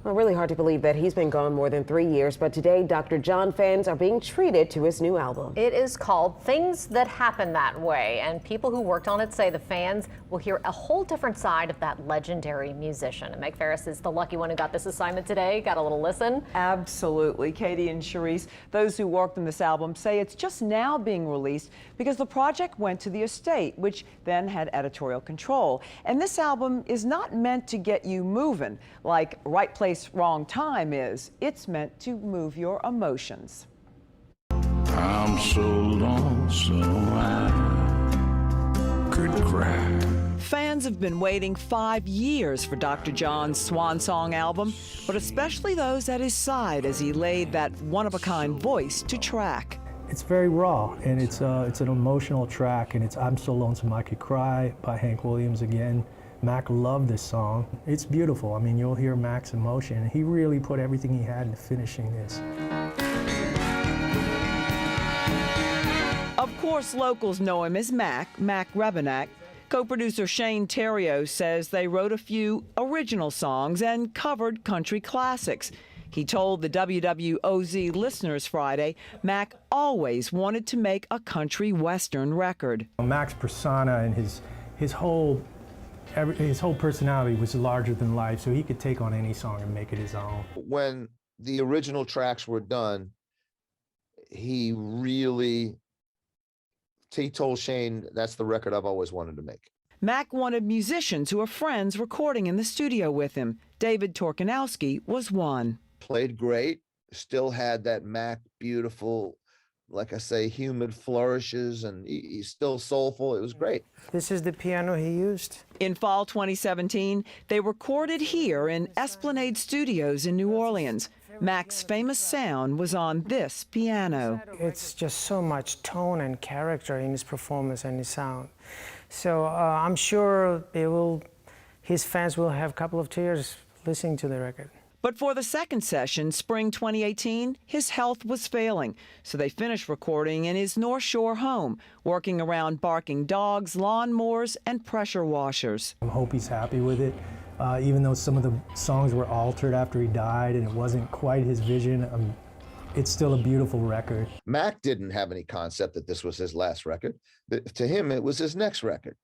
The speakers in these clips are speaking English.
Well, really hard to believe that he's been gone more than 3 years, but today Dr. John fans are being treated to his new album. It is called Things That Happen That Way, and people who worked on it say the fans will hear a whole different side of that legendary musician. And Meg Ferris is the lucky one who got this assignment today. Got a little listen. Absolutely. Katie and Cherise, those who worked on this album say it's just now being released because the project went to the estate, which then had editorial control. And this album is not meant to get you moving like Right Place, Wrong Time is. It's meant to move your emotions. I'm so lonesome I could cry. Fans have been waiting 5 years for Dr. John's swan song album, but especially those at his side as he laid that one-of-a-kind voice to track. It's very raw, and it's an emotional track, and it's I'm So Lonesome I Could Cry by Hank Williams again. Mac loved this song. It's beautiful. I mean, you'll hear Mac's emotion. He really put everything he had into finishing this. Of course, locals know him as Mac Rebennack. Co-producer Shane Theriot says they wrote a few original songs and covered country classics. He told the WWOZ listeners Friday, Mac always wanted to make a country western record. Mac's persona and his whole personality was larger than life, so he could take on any song and make it his own. When the original tracks were done, he told Shane, that's the record I've always wanted to make. Mac wanted musicians who were friends recording in the studio with him. David Torkanowski was one. Played great, still had that Mac beautiful, like I say, humid flourishes, and he's still soulful. It was great. This is the piano he used. In fall 2017, they recorded here in Esplanade Studios in New Orleans. Mac's famous sound was on this piano. It's just so much tone and character in his performance and his sound. So I'm sure his fans will have a couple of tears listening to the record. But for the second session, spring 2018, his health was failing, so they finished recording in his North Shore home, working around barking dogs, lawnmowers, and pressure washers. I hope he's happy with it, even though some of the songs were altered after he died and it wasn't quite his vision. It's still a beautiful record. Mac didn't have any concept that this was his last record. To him, it was his next record.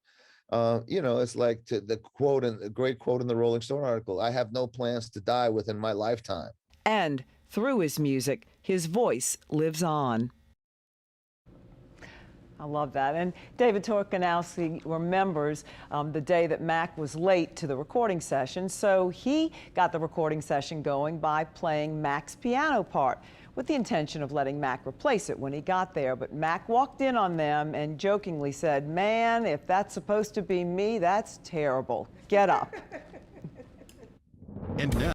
You know, it's like the quote, and the great quote in the Rolling Stone article, I have no plans to die within my lifetime. And through his music, his voice lives on. I love that. And David Torkanowski remembers the day that Mac was late to the recording session, so he got the recording session going by playing Mac's piano part, with the intention of letting Mac replace it when he got there. But Mac walked in on them and jokingly said, "Man, if that's supposed to be me, that's terrible. Get up." And now